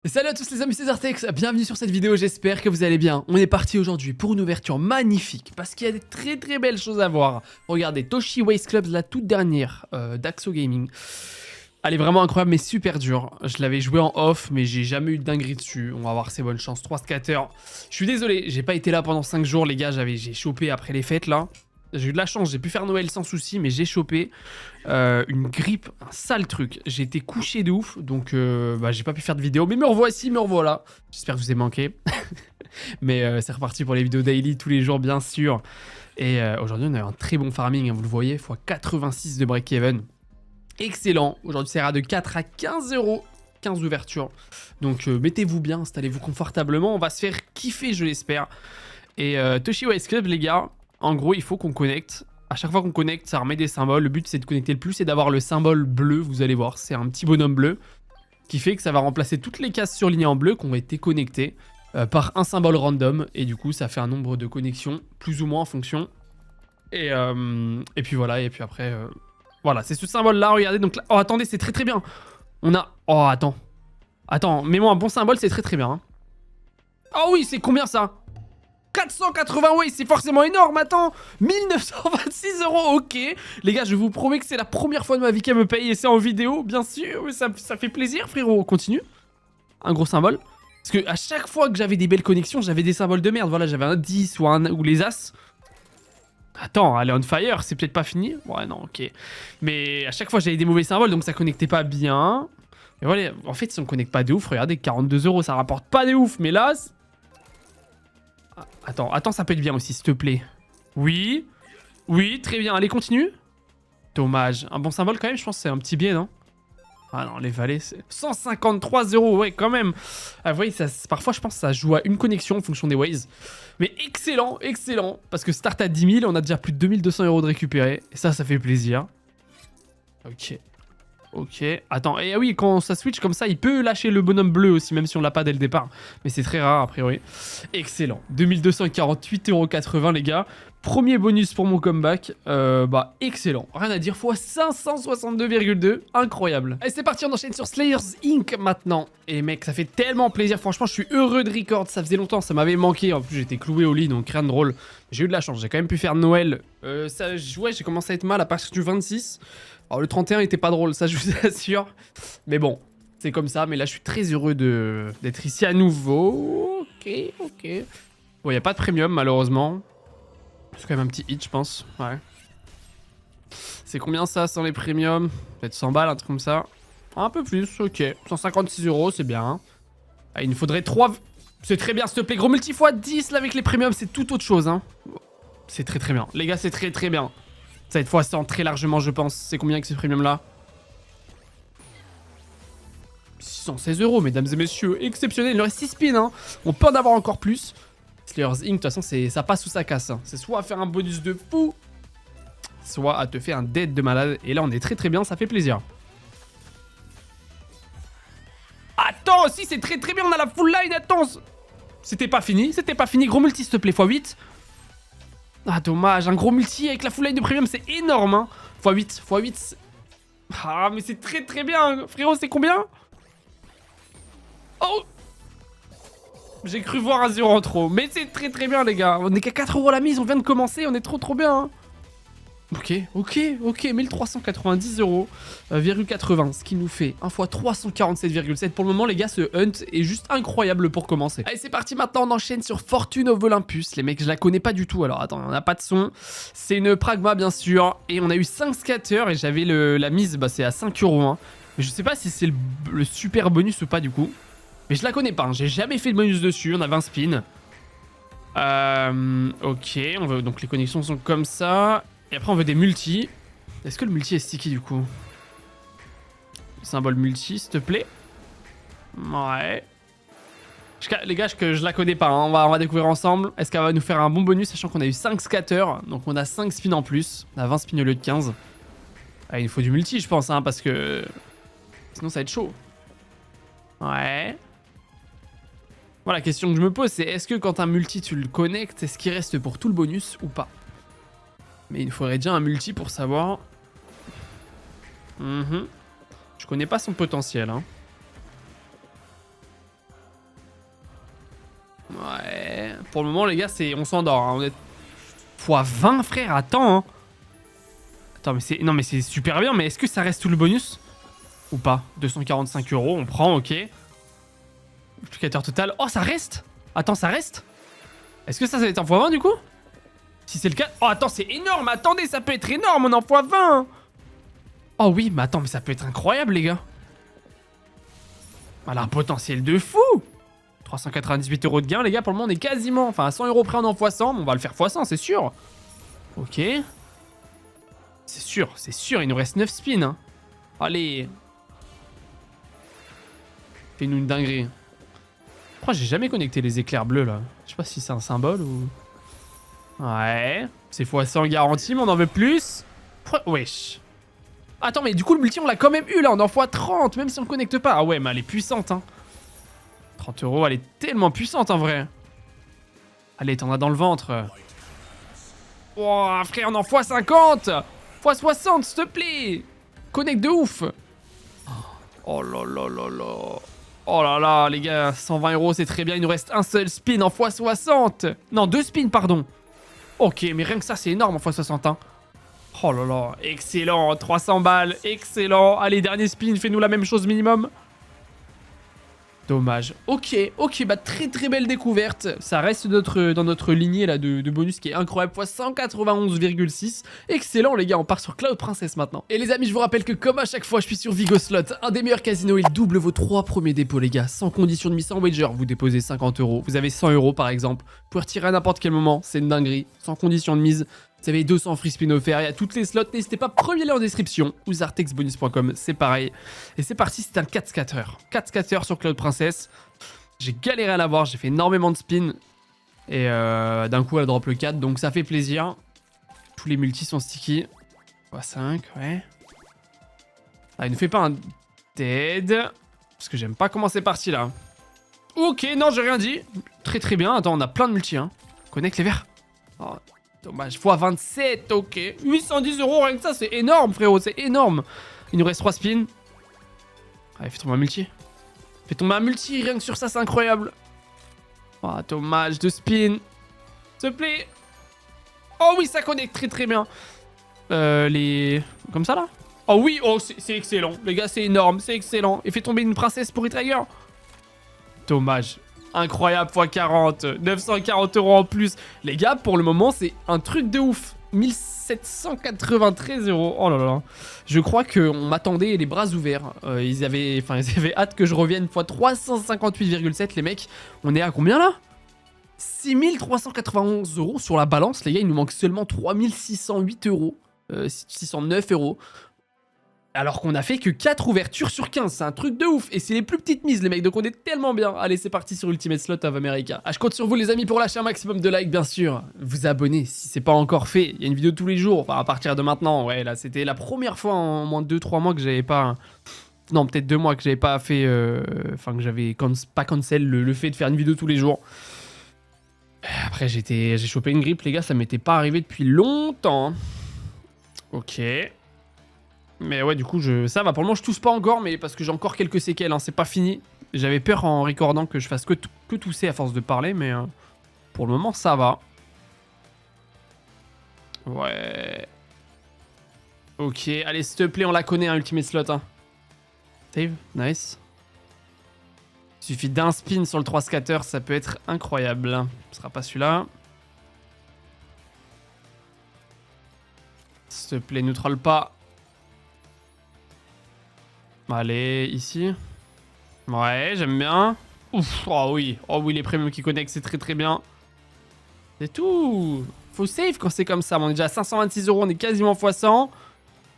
Et salut à tous les amis, c'est Zartex, bienvenue sur cette vidéo, j'espère que vous allez bien. On est parti aujourd'hui pour une ouverture magnifique, parce qu'il y a des très belles choses à voir. Regardez, Toshi Waste Club, la toute dernière d'Axo Gaming. Elle est vraiment incroyable, mais super dure. Je l'avais joué en off, mais j'ai jamais eu de dinguerie dessus. On va voir ses bonnes chances. 3 scatters. Je suis désolé, j'ai pas été là pendant 5 jours, les gars, j'ai chopé après les fêtes là. J'ai eu de la chance, j'ai pu faire Noël sans souci, mais j'ai chopé une grippe, un sale truc. J'ai été couché de ouf, donc j'ai pas pu faire de vidéo. Mais me revoici, me revoilà. J'espère que je vous ai manqué. Mais c'est reparti pour les vidéos daily tous les jours, bien sûr. Et aujourd'hui, on a eu un très bon farming, hein, vous le voyez, x86 de break-even. Excellent. Aujourd'hui, ça ira de 4 à 15 euros. 15 ouvertures. Donc mettez-vous bien, installez-vous confortablement. On va se faire kiffer, je l'espère. Et Toshi Waste Club, les gars. En gros, il faut qu'on connecte. À chaque fois qu'on connecte, ça remet des symboles. Le but, c'est de connecter le plus et d'avoir le symbole bleu. Vous allez voir, c'est un petit bonhomme bleu qui fait que ça va remplacer toutes les cases surlignées en bleu qui ont été connectées par un symbole random. Et du coup, ça fait un nombre de connexions, plus ou moins en fonction. Et puis voilà, et puis après... Voilà, c'est ce symbole-là, regardez. Donc là... Oh, attendez, c'est très bien. On a... Oh, attends. Attends, mets-moi un bon symbole, c'est très bien. Hein. Oh oui, c'est combien ça ? 480, ouais, c'est forcément énorme, attends. 1926 euros, ok. Les gars, je vous promets que c'est la première fois de ma vie qu'elle me paye et c'est en vidéo, bien sûr. Mais ça fait plaisir, frérot. Continue. Un gros symbole. Parce que à chaque fois que j'avais des belles connexions, j'avais des symboles de merde. Voilà, j'avais un 10 ou les As. Attends, elle est on fire, c'est peut-être pas fini. Ouais, non, ok. Mais à chaque fois, j'avais des mauvais symboles, donc ça connectait pas bien. Mais voilà, en fait, si on connecte pas de ouf, regardez, 42 euros, ça rapporte pas de ouf. Mais là... Attends, ça peut être bien aussi, s'il te plaît. Oui, très bien. Allez, continue. Dommage. Un bon symbole quand même, je pense que c'est un petit biais, non? Ah non, les valets, c'est 153 euros, ouais, quand même. Ah, vous voyez, parfois, je pense que ça joue à une connexion en fonction des ways. Mais excellent, parce que start à 10 000, on a déjà plus de 2200 euros de récupérer. Et ça fait plaisir. Ok, attends, et oui, quand ça switch comme ça, il peut lâcher le bonhomme bleu aussi, même si on l'a pas dès le départ. Mais c'est très rare, a priori. Excellent. 2248,80 €, les gars. Premier bonus pour mon comeback. Excellent. Rien à dire, x 562,2. Incroyable. Allez, c'est parti, on enchaîne sur Slayers Inc. maintenant. Et mec, ça fait tellement plaisir. Franchement, je suis heureux de record. Ça faisait longtemps, ça m'avait manqué. En plus, j'étais cloué au lit, donc rien de drôle. J'ai eu de la chance, j'ai quand même pu faire Noël. Ouais, j'ai commencé à être mal à partir du 26. Alors le 31 était pas drôle, ça je vous assure. Mais bon, c'est comme ça. Mais là je suis très heureux d'être ici à nouveau. Ok. Bon, il n'y a pas de premium malheureusement. C'est quand même un petit hit je pense. Ouais. C'est combien ça sans les premiums? Peut-être 100 balles, un truc comme ça. Un peu plus, ok. 156 euros, c'est bien. Ah, il nous faudrait 3... C'est très bien, s'il te plaît. Gros multi x 10 là avec les premiums, c'est tout autre chose. Hein. C'est très bien. Les gars, c'est très bien. Ça va être fois 100 très largement, je pense. C'est combien avec ces premiums-là? 616 euros, mesdames et messieurs. Exceptionnel. Il nous reste 6 spins. Hein. On peut en avoir encore plus. Slayers Inc, de toute façon, ça passe ou ça casse. Hein. C'est soit à faire un bonus de fou, soit à te faire un dead de malade. Et là, on est très bien. Ça fait plaisir. Attends, si, c'est très bien. On a la full line. Attends. C'était pas fini. Gros multi, s'il te plaît. x8. Ah, dommage, un gros multi avec la full line de premium, c'est énorme, hein. x8. Ah, mais c'est très bien, frérot, c'est combien? Oh! J'ai cru voir un 0 en trop, mais c'est très bien, les gars. On est qu'à 4 € la mise, on vient de commencer, on est trop bien, hein. Ok, 1390 €,80, ce qui nous fait 1 x 347,7. Pour le moment, les gars, ce hunt est juste incroyable pour commencer. Allez, c'est parti, maintenant on enchaîne sur Fortune of Olympus. Les mecs, je la connais pas du tout, alors attends, on n'a pas de son. C'est une Pragma, bien sûr, et on a eu 5 scatters, et j'avais la mise, c'est à 5 €. Hein. Mais je sais pas si c'est le super bonus ou pas, du coup. Mais je la connais pas, hein. J'ai jamais fait de bonus dessus, on a 20 spins. Ok, donc les connexions sont comme ça. Et après on veut des multis. Est-ce que le multi est sticky du coup? Symbole multi, s'il te plaît. Ouais. Les gars, je la connais pas, hein. On va découvrir ensemble. Est-ce qu'elle va nous faire un bon bonus, sachant qu'on a eu 5 scatters. Donc on a 5 spins en plus. On a 20 spins au lieu de 15. Ah, il nous faut du multi, je pense, hein, parce que... Sinon ça va être chaud. Ouais. Voilà, la question que je me pose, c'est est-ce que quand un multi tu le connectes, est-ce qu'il reste pour tout le bonus ou pas? Mais il nous faudrait déjà un multi pour savoir. Je connais pas son potentiel. Hein. Ouais. Pour le moment, les gars, on s'endort. Hein. On est x20, frère. Attends. Hein. Attends, mais c'est... Non, mais c'est super bien. Mais est-ce que ça reste tout le bonus? Ou pas? 245 €, on prend, ok. Multiplicateur total. Oh, ça reste? Attends, ça reste? Est-ce que ça va être en x20 du coup? Si c'est le cas... Oh, attends, c'est énorme. Attendez, ça peut être énorme. On est en x20. Oh oui, mais attends, mais ça peut être incroyable, les gars. Elle a un potentiel de fou. 398 € de gain, les gars. Pour le moment, on est quasiment... Enfin, à 100 € près, on est en x100. On va le faire x100, c'est sûr. Ok. C'est sûr. Il nous reste 9 spins. Hein. Allez. Fais-nous une dinguerie. Pourquoi j'ai jamais connecté les éclairs bleus, là? Je sais pas si c'est un symbole ou... Ouais. C'est x100 garanti, mais on en veut plus. Wesh. Attends, mais du coup, le multi, on l'a quand même eu, là. On est en x30, même si on connecte pas. Ah ouais, mais elle est puissante, hein. 30 €, elle est tellement puissante, en vrai. Allez, t'en as dans le ventre. Oh, frère, on est en x50. x60, s'il te plaît. Connecte de ouf. Oh là là là là. Oh là là, les gars, 120 €, c'est très bien. Il nous reste un seul spin en x60. Non, 2 spins, pardon. Ok, mais rien que ça, c'est énorme en x60. Hein. Oh là là, excellent. 300 balles, excellent. Allez, dernier spin, fais-nous la même chose minimum. Dommage. Ok, bah très très belle découverte. Ça reste dans notre lignée là de bonus qui est incroyable. Fois 191,6. Excellent les gars, on part sur Cloud Princess maintenant. Et les amis, je vous rappelle que comme à chaque fois, je suis sur Vigo Slot, un des meilleurs casinos. Il double vos 3 premiers dépôts les gars, sans condition de mise, sans wager. Vous déposez 50 €, vous avez 100 € par exemple. Vous pouvez retirer à n'importe quel moment, c'est une dinguerie. Sans condition de mise. Vous avez 200 free spin offerts, il y a toutes les slots, n'hésitez pas, premier lien en description, ou zartexbonus.com, c'est pareil. Et c'est parti, c'est un 4 scatter. 4 scatter sur Cloud Princess. J'ai galéré à l'avoir, j'ai fait énormément de spin. Et d'un coup, elle drop le 4, donc ça fait plaisir. Tous les multis sont sticky. 5, ouais. Ah, il ne fait pas un dead. Parce que j'aime pas comment c'est parti là. Ok, non, j'ai rien dit. Très très bien, attends, on a plein de multis. Hein. Connecte les verts. Oh. Dommage, x27, ok. 810 €, rien que ça, c'est énorme, frérot, c'est énorme. Il nous reste 3 spins. Allez, fais tomber un multi. Fais tomber un multi, rien que sur ça, c'est incroyable. Oh, dommage, 2 spins. S'il te plaît. Oh oui, ça connecte très très bien. Comme ça, là. Oh oui, oh, c'est excellent. Les gars, c'est énorme, c'est excellent. Et fais tomber une princesse pour Retrigger. Dommage. Incroyable, x40, 940 € en plus. Les gars, pour le moment, c'est un truc de ouf. 1793 €. Oh là là. Je crois qu'on m'attendait les bras ouverts. Ils avaient hâte que je revienne x 358,7 les mecs. On est à combien là? 6391 € sur la balance. Les gars, il nous manque seulement 3608 €. 609 €. Alors qu'on a fait que 4 ouvertures sur 15, c'est un truc de ouf. Et c'est les plus petites mises les mecs, donc on est tellement bien. Allez, c'est parti sur Ultimate Slot of America. Ah, je compte sur vous les amis pour lâcher un maximum de likes bien sûr. Vous abonner si c'est pas encore fait. Il y a une vidéo tous les jours, enfin à partir de maintenant. Ouais, là c'était la première fois en moins de 2-3 mois que j'avais pas... Non, peut-être 2 mois que j'avais pas fait... Enfin que j'avais pas cancel le fait de faire une vidéo tous les jours. Après j'ai chopé une grippe les gars, ça m'était pas arrivé depuis longtemps. Ok. Mais ouais, du coup, ça va. Pour le moment, je tousse pas encore, mais parce que j'ai encore quelques séquelles. Hein, c'est pas fini. J'avais peur en recordant que je fasse que tousser à force de parler, mais pour le moment, ça va. Ouais. Ok, allez, s'il te plaît, on la connaît, un Ultimate Slot. Hein. Save, nice. Il suffit d'un spin sur le 3 scatter, ça peut être incroyable. Ce sera pas celui-là. S'il te plaît, nous troll pas. Allez, ici. Ouais, j'aime bien. Ouf, oh oui, les premiums qui connectent, c'est très très bien. C'est tout. Faut save quand c'est comme ça. On est déjà à 526 €, on est quasiment x100.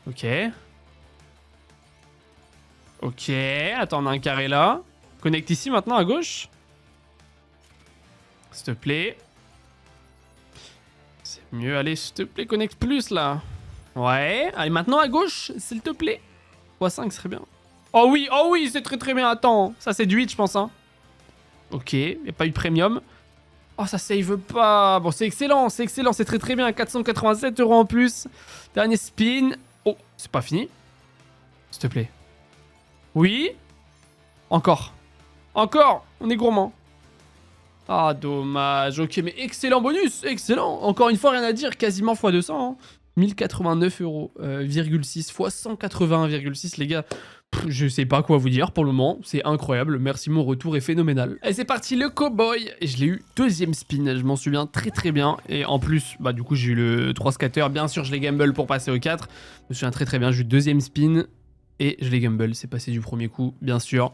Ok. Ok, attends, on a un carré là. Connecte ici maintenant à gauche. S'il te plaît. C'est mieux, allez, s'il te plaît, connecte plus là. Ouais, allez, maintenant à gauche, s'il te plaît. x5 serait bien. Oh oui, c'est très très bien. Attends, ça c'est du 8, je pense. Hein. Ok, il n'y a pas eu de premium. Oh, ça save pas. Bon, c'est excellent, c'est très très bien. 487 € en plus. Dernier spin. Oh, c'est pas fini. S'il te plaît. Oui. Encore. On est gourmand. Ah, dommage. Ok, mais excellent bonus. Excellent. Encore une fois, rien à dire. Quasiment x200. Hein. 1089 euros, 6 fois 181,6 les gars. Je sais pas quoi vous dire pour le moment, c'est incroyable, merci, mon retour est phénoménal. Et c'est parti, le cowboy, et je l'ai eu deuxième spin, je m'en souviens très bien, et en plus, bah du coup j'ai eu le 3 scatter, bien sûr je l'ai gamble pour passer au 4, je me souviens très bien, j'ai eu deuxième spin, et je l'ai gamble, c'est passé du premier coup, bien sûr.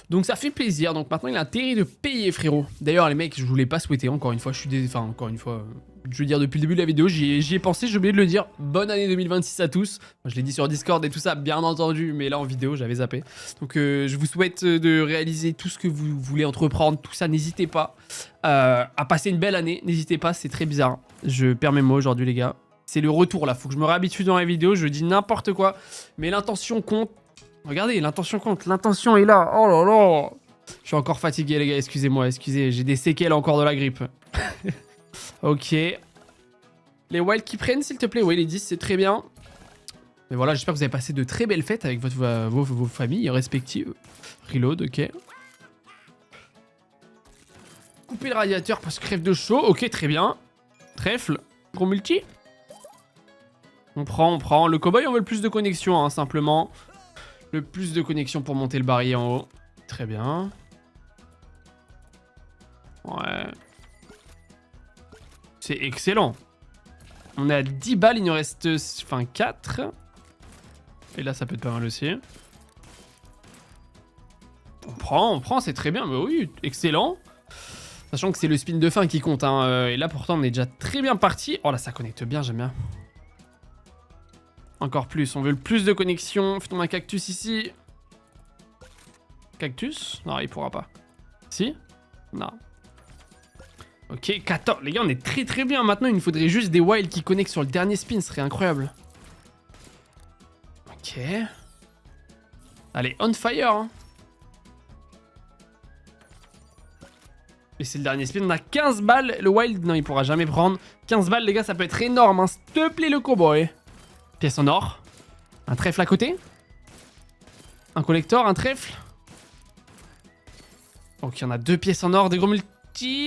Donc ça fait plaisir, donc maintenant il a intérêt de payer frérot. D'ailleurs les mecs, je voulais pas souhaiter, encore une fois, enfin encore une fois... Je veux dire, depuis le début de la vidéo, j'y ai pensé, j'ai oublié de le dire. Bonne année 2026 à tous. Je l'ai dit sur Discord et tout ça, bien entendu, mais là en vidéo, j'avais zappé. Donc je vous souhaite de réaliser tout ce que vous voulez entreprendre, tout ça, n'hésitez pas à passer une belle année. N'hésitez pas, c'est très bizarre. Je perds mes mots aujourd'hui, les gars. C'est le retour là, faut que je me réhabitue dans la vidéo, je dis n'importe quoi. Mais l'intention compte. Regardez, l'intention compte, l'intention est là. Oh là là. Je suis encore fatigué, les gars, excusez-moi, excusez, j'ai des séquelles encore de la grippe. Ok. Les wilds qui prennent, s'il te plaît. Oui, les 10, c'est très bien. Mais voilà, j'espère que vous avez passé de très belles fêtes avec vos familles respectives. Reload, ok. Couper le radiateur parce que crève de chaud. Ok, très bien. Trèfle. Gros multi. On prend. Le cowboy, on veut le plus de connexion, hein, simplement. Le plus de connexion pour monter le baril en haut. Très bien. Ouais. C'est excellent. On est à 10 balles, il nous reste 4. Et là, ça peut être pas mal aussi. On prend, c'est très bien. Mais oui, excellent. Sachant que c'est le spin de fin qui compte. Hein. Et là, pourtant, on est déjà très bien parti. Oh là, ça connecte bien, j'aime bien. Encore plus, on veut le plus de connexion. Faisons un cactus ici. Cactus? Non, il pourra pas. Si? Non. Ok, 14. Les gars, on est très bien. Maintenant, il nous faudrait juste des wilds qui connectent sur le dernier spin. Ce serait incroyable. Ok. Allez, on fire. Hein. Et c'est le dernier spin. On a 15 balles. Le wild, non, il pourra jamais prendre. 15 balles, les gars, ça peut être énorme. Hein. S'il te plaît, le cowboy. Pièce en or. Un trèfle à côté. Un collector, un trèfle. Ok, on a 2 pièces en or, des gros multi.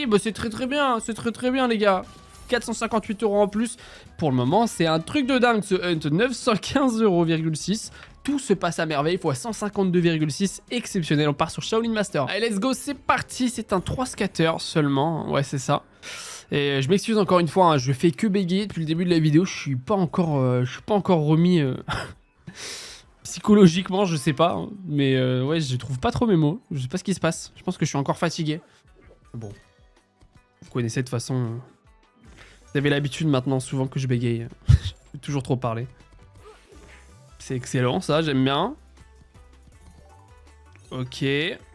Bah, c'est très bien, c'est très bien les gars. 458 euros en plus. Pour le moment, c'est un truc de dingue ce hunt. 915,6 euros. Tout se passe à merveille, fois 152,6. Exceptionnel, on part sur Shaolin Master. Allez, let's go, c'est parti. C'est un 3 scatter seulement. Ouais, c'est ça. Et je m'excuse encore une fois, hein, je fais que bégayer depuis le début de la vidéo. Je suis pas encore remis psychologiquement, je sais pas. Hein, mais ouais, je trouve pas trop mes mots. Je sais pas ce qui se passe. Je pense que je suis encore fatigué. Bon, vous connaissez de toute façon. Vous avez l'habitude maintenant souvent que je bégaye. Je vais toujours trop parler. C'est excellent ça, j'aime bien. Ok.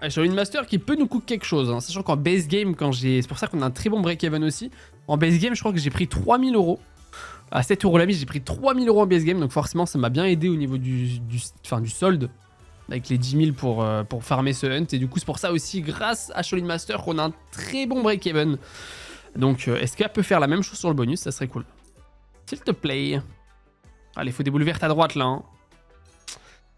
Shaolin Master qui peut nous cook quelque chose. Hein, sachant qu'en base game, c'est pour ça qu'on a un très bon break-even aussi. En base game, je crois que j'ai pris 3000 euros. À 7 euros la mise, j'ai pris 3000 euros en base game. Donc forcément, ça m'a bien aidé au niveau du solde. Avec les 10 000 pour farmer ce hunt. Et du coup, c'est pour ça aussi, grâce à Shaolin Master, qu'on a un très bon break-even. Donc, est-ce qu'elle peut faire la même chose sur le bonus? Ça serait cool. S'il te plaît. Allez, il faut des boules vertes à droite, là. Hein.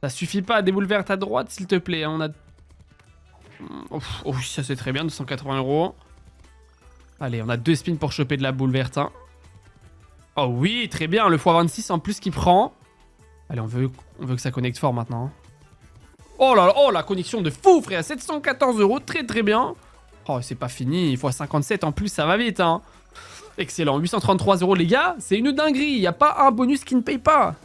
Ça suffit pas, des boules vertes à droite, s'il te plaît. Hein. On a... Oh, ça c'est très bien, 280 euros. Allez, on a 2 spins pour choper de la boule verte. Hein. Oh oui, très bien, le x26 en plus qui prend. Allez, on veut que ça connecte fort maintenant. Hein. Oh là là, oh la connexion de fou frère, 714 euros, très bien. Oh c'est pas fini, x57 en plus, ça va vite hein. Excellent, 833 euros les gars, c'est une dinguerie, il n'y a pas un bonus qui ne paye pas.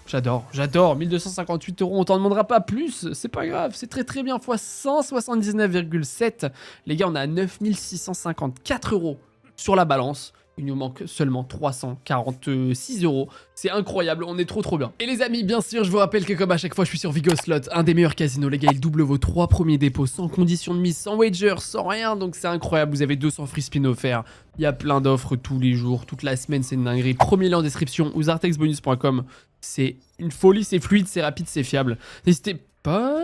J'adore, 1258 euros, on t'en demandera pas plus, c'est pas grave, c'est très bien, x 179,7. Les gars, on a 9654 euros sur la balance. Il nous manque seulement 346 euros. C'est incroyable, on est trop bien. Et les amis, bien sûr, je vous rappelle que comme à chaque fois, je suis sur Vigoslot, un des meilleurs casinos. Les gars, il double vos 3 premiers dépôts sans condition de mise, sans wager, sans rien. Donc c'est incroyable, vous avez 200 free spin offerts. Il y a plein d'offres tous les jours, toute la semaine, c'est une dinguerie. Premier lien en description ou zartexbonus.com. C'est une folie, c'est fluide, c'est rapide, c'est fiable. N'hésitez pas.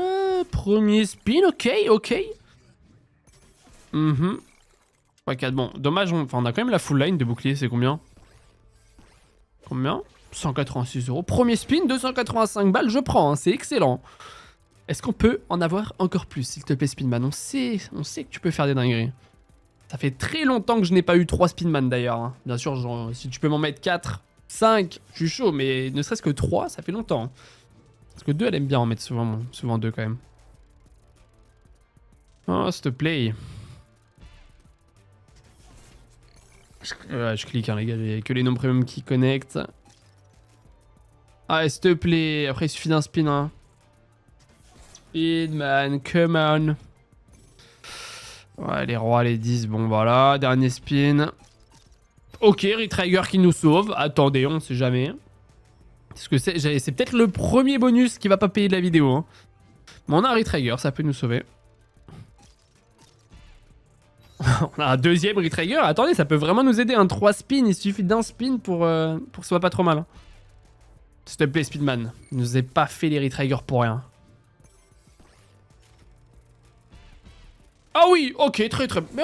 Premier spin, ok. Ouais, 4, bon, dommage, on a quand même la full line de bouclier, c'est combien? 186 euros. Premier spin, 285 balles, je prends, hein, c'est excellent. Est-ce qu'on peut en avoir encore plus, s'il te plaît, Spinman? On sait que tu peux faire des dingueries. Ça fait très longtemps que je n'ai pas eu 3 Spinman d'ailleurs. Hein. Bien sûr, genre, si tu peux m'en mettre 4, 5, je suis chaud, mais ne serait-ce que 3, ça fait longtemps. Hein. Parce que 2, elle aime bien en mettre souvent 2 quand même. Oh, s'il te plaît. Je clique, hein, les gars, il n'y a que les noms premium qui connectent. Ah, s'il te plaît. Après, il suffit d'un spin. Hein. Speedman, come on. Ouais, les rois, les 10, bon voilà. Dernier spin. Ok, Retrigger qui nous sauve. Attendez, on ne sait jamais. Parce que c'est peut-être le premier bonus qui va pas payer de la vidéo. Hein. Mais on a un Retrigger, ça peut nous sauver. On a un deuxième Retrigger. Attendez, ça peut vraiment nous aider. Un 3 spin, il suffit d'un spin pour que ce soit pas trop mal. Hein. S'il te plaît, Speedman. Il nous a pas fait les Retrigger pour rien. Ah oui, ok, très. Mais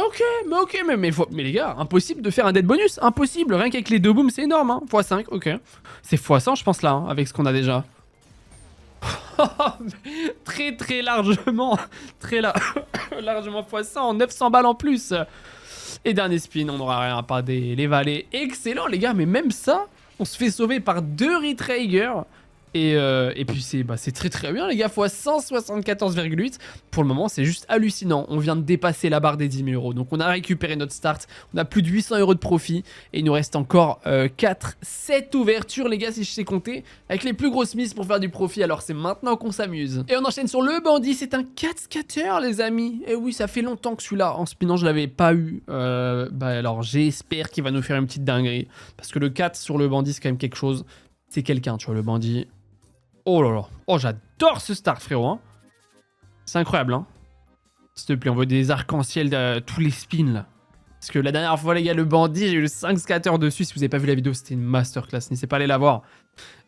les gars, impossible de faire un dead bonus. Impossible, rien qu'avec les 2 booms, c'est énorme. Hein. x5, ok. C'est x100, je pense, là, hein, avec ce qu'on a déjà. Très largement. Largement x100, 900 balles en plus. Et dernier spin, on n'aura rien à part les valets. Excellent, les gars, mais même ça, on se fait sauver par 2 Retrigger. Et puis c'est très bien les gars, fois 174,8. Pour le moment c'est juste hallucinant. On vient de dépasser la barre des 10 000 euros. Donc on a récupéré notre start. On a plus de 800 euros de profit. Et il nous reste encore 7 ouvertures les gars si je sais compter. Avec les plus grosses mises pour faire du profit. Alors c'est maintenant qu'on s'amuse. Et on enchaîne sur le bandit. C'est un 4 scatter les amis. Et oui ça fait longtemps que celui-là en spinant je l'avais pas eu. Alors j'espère qu'il va nous faire une petite dinguerie. Parce que le 4 sur le bandit c'est quand même quelque chose. C'est quelqu'un tu vois le bandit. Oh là là. Oh, j'adore ce start, frérot. Hein. C'est incroyable, hein. S'il te plaît, on veut des arcs-en-ciel de tous les spins, là. Parce que la dernière fois, les gars, le bandit, j'ai eu le 5 scatter dessus. Si vous n'avez pas vu la vidéo, c'était une masterclass. N'hésitez pas à aller la voir.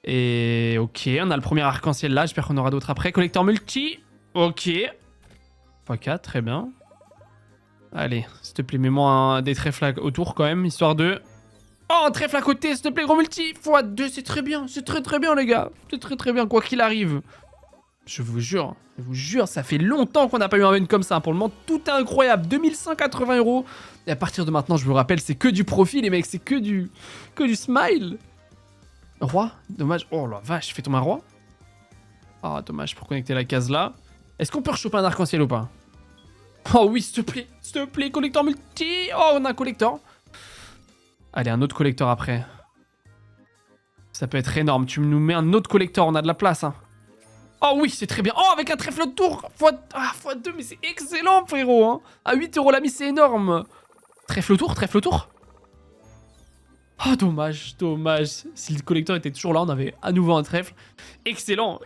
Et ok, on a le premier arc-en-ciel là. J'espère qu'on aura d'autres après. Collecteur multi. Ok. x4, très bien. Allez, s'il te plaît, mets-moi des trèfles autour quand même, histoire de... Oh, un trèfle à côté, s'il te plaît, gros multi. x2, c'est très bien, c'est très bien, les gars. C'est très bien, quoi qu'il arrive. Je vous jure, ça fait longtemps qu'on n'a pas eu un run comme ça. Pour le moment, tout est incroyable. 2180 euros. Et à partir de maintenant, je vous rappelle, c'est que du profit, les mecs. C'est que du smile. Roi, dommage. Oh la vache, fais tomber un roi. Ah, dommage pour connecter la case là. Est-ce qu'on peut rechoper un arc-en-ciel ou pas? Oh oui, s'il te plaît, collecteur multi. Oh, on a un collector. Allez, un autre collector après. Ça peut être énorme. Tu nous mets un autre collector, on a de la place. Hein. Oh oui, c'est très bien. Oh, avec un trèfle de tour. x2, mais c'est excellent, frérot. Hein. À 8 euros la mise, c'est énorme. Trèfle tour. Oh, dommage. Si le collector était toujours là, on avait à nouveau un trèfle. Excellent,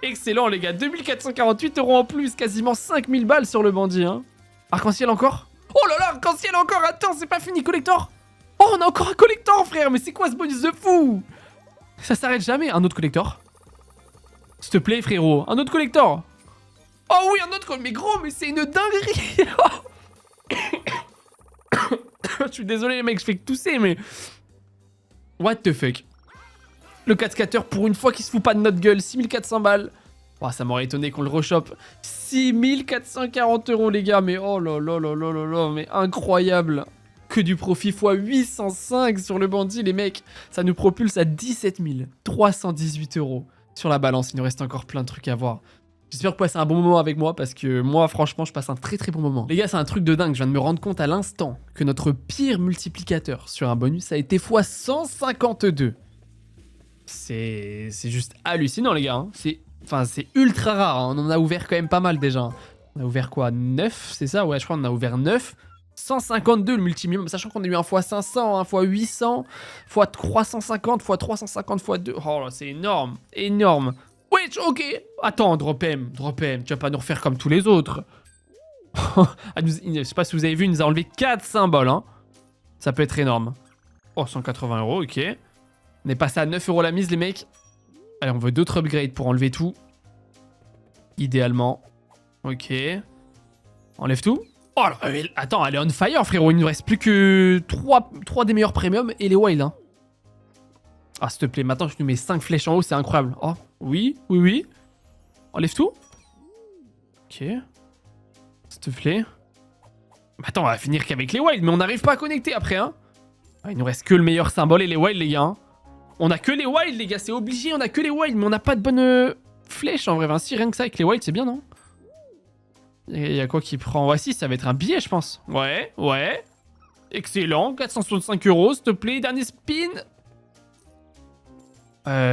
les gars. 2448 euros en plus. Quasiment 5000 balles sur le bandit. Hein. Arc-en-ciel encore? Oh là là, arc-en-ciel encore. Attends, c'est pas fini, collector. Oh, on a encore un collector, frère. Mais c'est quoi ce bonus de fou? Ça s'arrête jamais. Un autre collector. S'il te plaît, frérot. Un autre collector. Oh oui, un autre collector. Mais gros, mais c'est une dinguerie. Je suis désolé, les mecs, je fais que tousser, mais... What the fuck? Le 4 scatter, pour une fois, qui se fout pas de notre gueule. 6400 balles. Oh, ça m'aurait étonné qu'on le rechoppe. 6440 euros, les gars. Mais oh là là là là là là. Mais incroyable. Que du profit x 805 sur le bandit, les mecs. Ça nous propulse à 17 318 euros sur la balance. Il nous reste encore plein de trucs à voir. J'espère que vous passez un bon moment avec moi parce que moi, franchement, je passe un très bon moment. Les gars, c'est un truc de dingue. Je viens de me rendre compte à l'instant que notre pire multiplicateur sur un bonus a été x 152. C'est juste hallucinant, les gars. Hein. C'est ultra rare. Hein. On en a ouvert quand même pas mal déjà. On a ouvert quoi? 9, c'est ça? Ouais, je crois qu'on a ouvert 9. 152 le multimum, sachant qu'on a eu un x500, un x800, x350, x350, x2. Oh là, c'est énorme, énorme. Wesh, ok. Attends, drop M, tu vas pas nous refaire comme tous les autres. Je sais pas si vous avez vu, il nous a enlevé 4 symboles. Hein. Ça peut être énorme. Oh, 180 euros, ok. On est passé à 9 euros la mise, les mecs. Allez, on veut d'autres upgrades pour enlever tout. Idéalement. Ok. Enlève tout. Oh, attends, elle est on fire, frérot. Il ne nous reste plus que 3 des meilleurs premiums et les wild. Hein. Ah, s'il te plaît, maintenant, tu nous mets 5 flèches en haut, c'est incroyable. Oh, oui. Enlève tout. Ok. S'il te plaît. Attends, on va finir qu'avec les wilds, mais on n'arrive pas à connecter après, hein. Ah, il nous reste que le meilleur symbole et les wilds, les gars. Hein. On a que les wilds, les gars, c'est obligé, on a que les wilds, mais on n'a pas de bonne flèche en vrai. Enfin, si, rien que ça avec les wilds, c'est bien, non? Il y a quoi qui prend? Ouais, si, ça va être un billet, je pense. Ouais, ouais. Excellent, 465 €, s'il te plaît, dernier spin.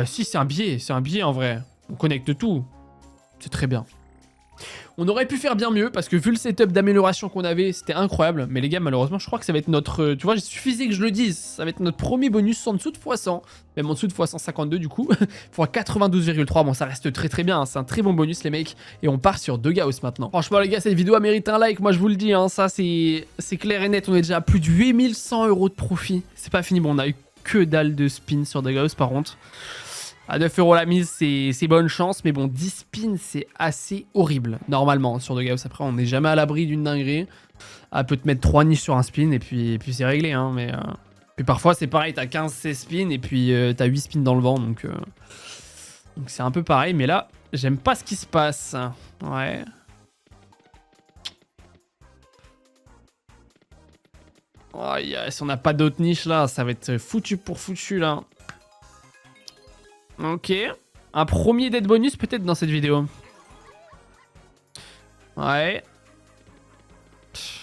Si, c'est un billet en vrai. On connecte tout. C'est très bien. On aurait pu faire bien mieux parce que vu le setup d'amélioration qu'on avait, c'était incroyable. Mais les gars, malheureusement, je crois que ça va être notre... tu vois, il suffisait que je le dise. Ça va être notre premier bonus en dessous de x100. Même en dessous de x152 du coup. x92,3. Bon, ça reste très très bien. Hein. C'est un très bon bonus, les mecs. Et on part sur 2 Gauss maintenant. Franchement, les gars, cette vidéo mérite un like. Moi, je vous le dis. Hein, ça, c'est clair et net. On est déjà à plus de 8100 € de profit. C'est pas fini. Bon, on a eu que dalle de spin sur 2 Gauss par contre. À 9 € la mise, c'est bonne chance. Mais bon, 10 spins, c'est assez horrible. Normalement, sur 2 Gauss. Après, on n'est jamais à l'abri d'une dinguerie. Elle peut te mettre 3 niches sur un spin. Et puis c'est réglé. Hein, mais puis parfois, c'est pareil. T'as 15-16 spins. Et puis, t'as 8 spins dans le vent. Donc c'est un peu pareil. Mais là, j'aime pas ce qui se passe. Ouais. Oh, si on n'a pas d'autres niches, là, ça va être foutu pour foutu, là. Ok. Un premier dead bonus peut-être dans cette vidéo. Ouais.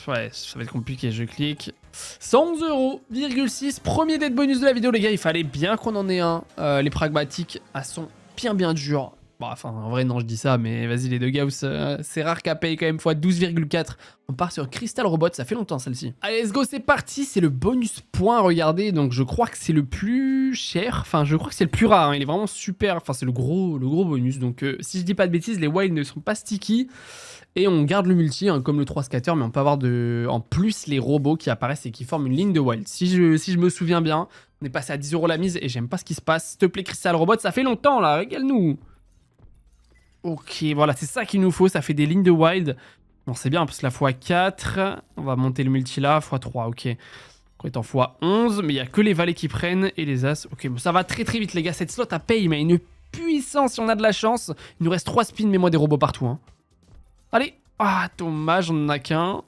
Ouais, ça va être compliqué, je clique. 111 €,6. Premier dead bonus de la vidéo, les gars. Il fallait bien qu'on en ait un. Les pragmatiques, elles sont bien dures. Bon, enfin, en vrai, non, je dis ça, mais vas-y, les 2 Gauss, c'est rare qu'à paye quand même fois 12,4. On part sur Crystal Robot, ça fait longtemps celle-ci. Allez, let's go, c'est parti, c'est le bonus point, regardez. Donc, je crois que c'est le plus cher, enfin, je crois que c'est le plus rare, hein. Il est vraiment super, enfin, c'est le gros bonus. Donc, si je dis pas de bêtises, les wilds ne sont pas sticky. Et on garde le multi, hein, comme le 3 scatter, mais on peut avoir en plus les robots qui apparaissent et qui forment une ligne de wild. Si je me souviens bien, on est passé à 10 € la mise et j'aime pas ce qui se passe. S'il te plaît, Crystal Robot, ça fait longtemps là, régale-nous. Ok, voilà, c'est ça qu'il nous faut, ça fait des lignes de wild. Bon, c'est bien, parce que la x4, on va monter le multi là, x3, ok. On est en x11, mais il n'y a que les valets qui prennent et les as. Ok, bon, ça va très vite les gars, cette slot à paye, mais une puissance si on a de la chance. Il nous reste 3 spins, mais moi des robots partout. Hein. Allez, ah, dommage, on n'en a qu'un.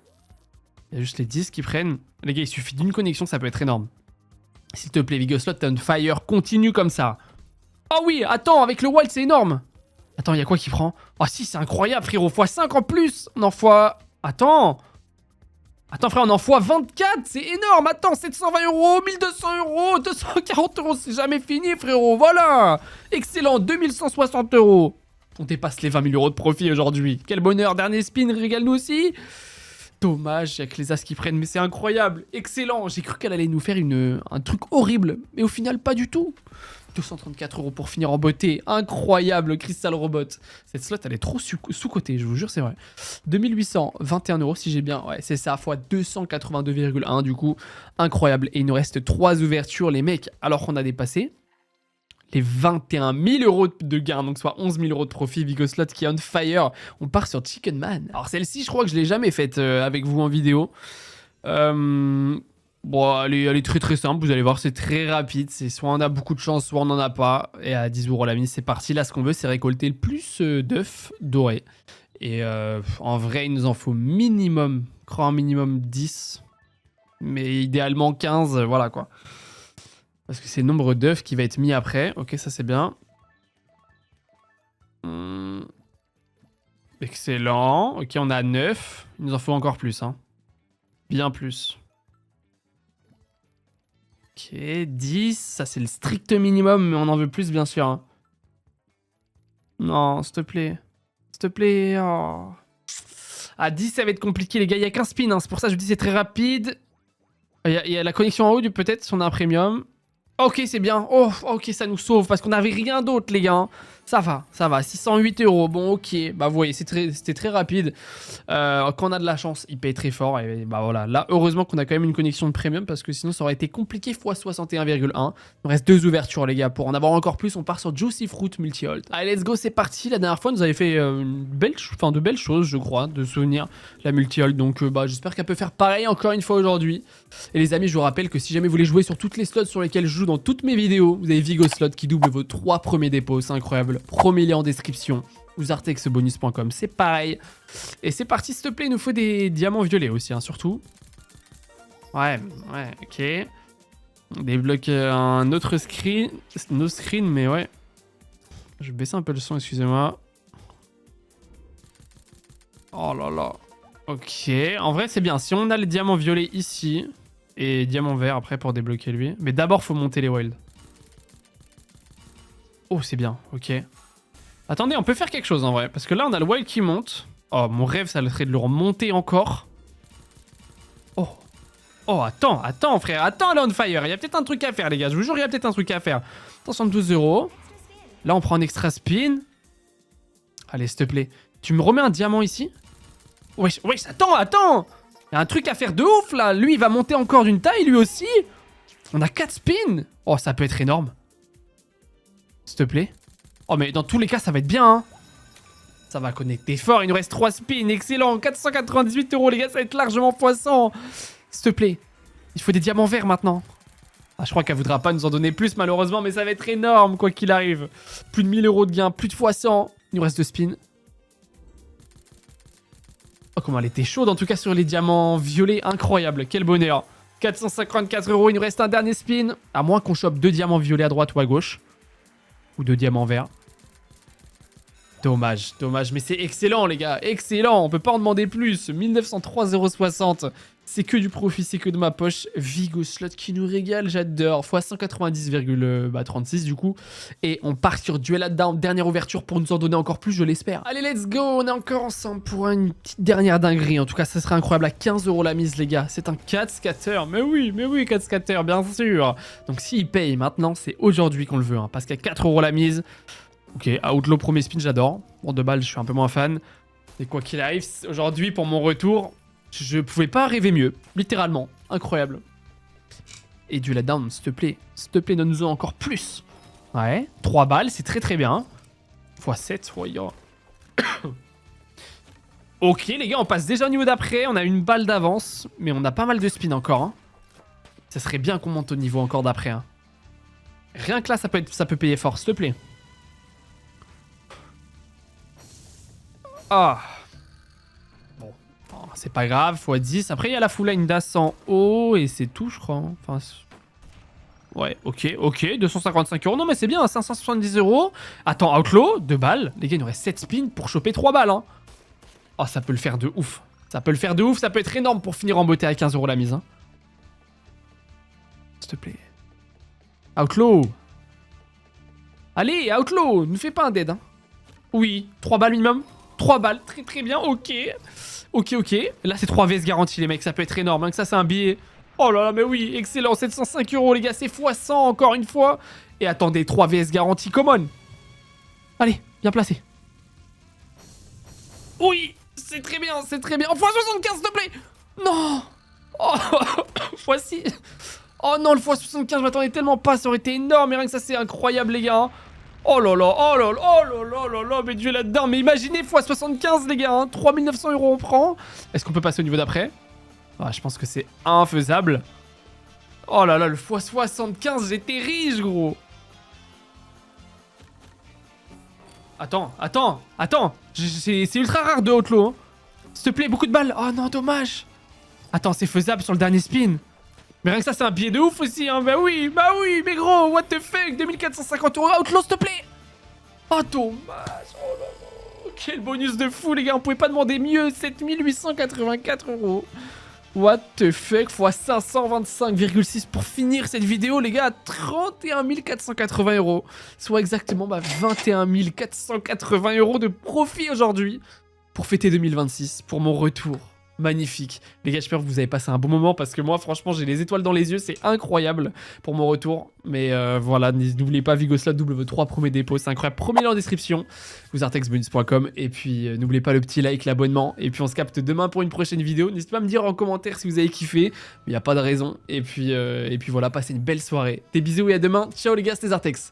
Il y a juste les 10 qui prennent. Les gars, il suffit d'une connexion, ça peut être énorme. S'il te plaît, Vigoslot, t'as une fire, continue comme ça. Oh oui, attends, avec le wild, c'est énorme. Attends, il y a quoi qui prend? Oh si, c'est incroyable, frérot. x5 en plus. On en x... Attends. Attends, frère, on en x24. C'est énorme. Attends, 720 €, 1200 €, 240 €. C'est jamais fini, frérot. Voilà. Excellent. 2160 €. On dépasse les 20 000 € de profit aujourd'hui. Quel bonheur. Dernier spin, régale-nous aussi. Dommage, il y a que les as qui prennent, mais c'est incroyable. Excellent. J'ai cru qu'elle allait nous faire un truc horrible. Mais au final, pas du tout. 234 € pour finir en beauté. Incroyable, Crystal Robot. Cette slot, elle est trop sous-cotée, je vous jure, c'est vrai. 2821 € si j'ai bien... Ouais, c'est ça, fois 282,1 du coup. Incroyable. Et il nous reste 3 ouvertures, les mecs, alors qu'on a dépassé les 21 000 € de gains, donc soit 11 000 € de profit. Vigoslot qui est on fire. On part sur Chicken Man. Alors celle-ci, je crois que je l'ai jamais faite avec vous en vidéo. Bon, elle est très simple, vous allez voir, c'est très rapide. C'est soit on a beaucoup de chance, soit on n'en a pas. Et à 10 € la mise, c'est parti. Là, ce qu'on veut, c'est récolter le plus d'œufs dorés. Et en vrai, il nous en faut minimum, je crois un minimum 10. Mais idéalement 15, voilà quoi. Parce que c'est le nombre d'œufs qui va être mis après. Ok, ça c'est bien. Excellent. Ok, on a 9. Il nous en faut encore plus. Hein. Bien plus. Ok, 10. Ça c'est le strict minimum, mais on en veut plus bien sûr. Hein. Non, s'il te plaît. S'il te plaît. Oh. À 10, ça va être compliqué les gars. Il n'y a qu'un spin. Hein. C'est pour ça que je vous dis c'est très rapide. Il y a la connexion en haut, peut-être, si on a un premium. Ok, c'est bien. Oh, ok, ça nous sauve parce qu'on n'avait rien d'autre, les gars. Ça va, ça va. 608 €. Bon, ok. Bah, vous voyez, c'était très rapide. Quand on a de la chance, il paye très fort. Et bah voilà. Là, heureusement qu'on a quand même une connexion de premium parce que sinon, ça aurait été compliqué x 61,1. Il reste 2 ouvertures, les gars. Pour en avoir encore plus, on part sur Juicy Fruit Multi-Hold. Allez, let's go, c'est parti. La dernière fois, nous avait fait de belles choses, je crois, de souvenir la Multi-Hold. Donc, bah, j'espère qu'elle peut faire pareil encore une fois aujourd'hui. Et les amis, je vous rappelle que si jamais vous voulez jouer sur toutes les slots sur lesquelles je joue dans toutes mes vidéos, vous avez Vigoslot qui double vos 3 premiers dépôts. C'est incroyable. Premier lien en description. ou zartexbonus.com, c'est pareil. Et c'est parti, s'il te plaît, il nous faut des diamants violets aussi, hein, surtout. Ouais, ok. Débloque un autre screen, no screen, mais ouais. Je vais baisser un peu le son, excusez-moi. Oh là là. Ok, en vrai c'est bien. Si on a le diamant violet ici, et diamant vert après pour débloquer lui. Mais d'abord faut monter les wilds. Oh c'est bien, ok. Attendez, on peut faire quelque chose en vrai. Parce que là on a le wild qui monte. Oh mon rêve ça serait de le remonter encore. Oh. Oh attends frère, attends là on fire. Il y a peut-être un truc à faire les gars, je vous jure il y a peut-être un truc à faire. 72 €. Là on prend un extra spin. Allez s'il te plaît. Tu me remets un diamant ici? Wesh, attends! Il y a un truc à faire de ouf là. Lui il va monter encore d'une taille lui aussi. On a 4 spins. Oh ça peut être énorme. S'il te plaît. Oh mais dans tous les cas ça va être bien hein. Ça va connecter fort, il nous reste 3 spins, excellent. 498 € les gars, ça va être largement x100. S'il te plaît. Il faut des diamants verts maintenant. Ah, je crois qu'elle voudra pas nous en donner plus malheureusement, mais ça va être énorme quoi qu'il arrive. Plus de 1000 € de gain, plus de x100. Il nous reste 2 spins. Oh comment elle était chaude en tout cas sur les diamants violets, incroyable, quel bonheur. 454 €, il nous reste un dernier spin. À moins qu'on chope 2 diamants violets à droite ou à gauche. Ou 2 diamants verts. Dommage, mais c'est excellent les gars, excellent, on peut pas en demander plus. 1903,60 €, c'est que du profit, c'est que de ma poche. Vigo Slot qui nous régale, j'adore. Fois 190,36 du coup. Et on part sur Duel at Down, dernière ouverture pour nous en donner encore plus, je l'espère. Allez, let's go, on est encore ensemble pour une petite dernière dinguerie. En tout cas, ça serait incroyable, à 15 € la mise les gars. C'est un 4 scatter, mais oui, 4 scatter, bien sûr. Donc s'il paye maintenant, c'est aujourd'hui qu'on le veut, hein, parce qu'à 4 € la mise... Ok, Outlaw premier spin, j'adore. Bon, de balle, je suis un peu moins fan. Et quoi qu'il arrive, aujourd'hui, pour mon retour, je pouvais pas rêver mieux. Littéralement. Incroyable. Et du let down, s'il te plaît. S'il te plaît, donne-nous-en encore plus. Ouais, 3 balles, c'est très très bien. x7, voyons. Ok, les gars, on passe déjà au niveau d'après. On a une balle d'avance, mais on a pas mal de spin encore. Hein. Ça serait bien qu'on monte au niveau encore d'après. Hein. Rien que là, ça peut payer fort, s'il te plaît. Ah. Bon, c'est pas grave, x10. Après, il y a la full line d'As en haut et c'est tout, je crois. Enfin, ouais, ok, 255 €. Non, mais c'est bien, 570 €. Attends, Outlaw, 2 balles. Les gars, il nous reste 7 spins pour choper 3 balles. Hein. Oh, ça peut le faire de ouf. Ça peut être énorme pour finir en beauté à 15 € la mise. Hein. S'il te plaît. Outlaw. Allez, Outlaw, ne fais pas un dead. Hein. Oui, 3 balles minimum. 3 balles, très très bien, ok. Là, c'est 3 VS garantie, les mecs, ça peut être énorme. Hein, que ça, c'est un billet. Oh là là, mais oui, excellent. 705 €, les gars, c'est x100 encore une fois. Et attendez, 3 VS garantie, come on. Allez, bien placé. Oui, c'est très bien, c'est très bien. Oh, x75, s'il te plaît. Non. Oh, x6. Oh non, le x75, je m'attendais tellement pas, ça aurait été énorme. Mais rien que ça, c'est incroyable, les gars. Hein. Oh là là, mais Dieu là-dedans. Mais imaginez x75 les gars, hein, 3900 € on prend. Est-ce qu'on peut passer au niveau d'après? Ah, je pense que c'est infaisable. Oh là là, le x75, j'étais riche gros. Attends. C'est ultra rare de Outlaw. Hein. S'il te plaît, beaucoup de balles. Oh non, dommage. Attends, c'est faisable sur le dernier spin. Mais rien que ça, c'est un billet de ouf aussi, hein. Bah oui, mais gros, what the fuck, 2450 € Outlaw, s'il te plaît. Oh, dommage. Oh là là. Quel bonus de fou, les gars, on pouvait pas demander mieux. 7884 €. What the fuck, x 525,6 pour finir cette vidéo, les gars, à 31 480 €. Soit exactement 21 480 € de profit aujourd'hui pour fêter 2026, pour mon retour. Magnifique. Les gars, j'espère que vous avez passé un bon moment parce que moi, franchement, j'ai les étoiles dans les yeux. C'est incroyable pour mon retour. Mais voilà, n'oubliez pas Vigoslot, double vos 3 premiers dépôts. C'est incroyable. Premier lien en description. zartexbonus.com. Et puis, n'oubliez pas le petit like, l'abonnement. Et puis, on se capte demain pour une prochaine vidéo. N'hésitez pas à me dire en commentaire si vous avez kiffé. Mais il n'y a pas de raison. Et puis voilà, passez une belle soirée. Des bisous et à demain. Ciao les gars, c'était Zartex.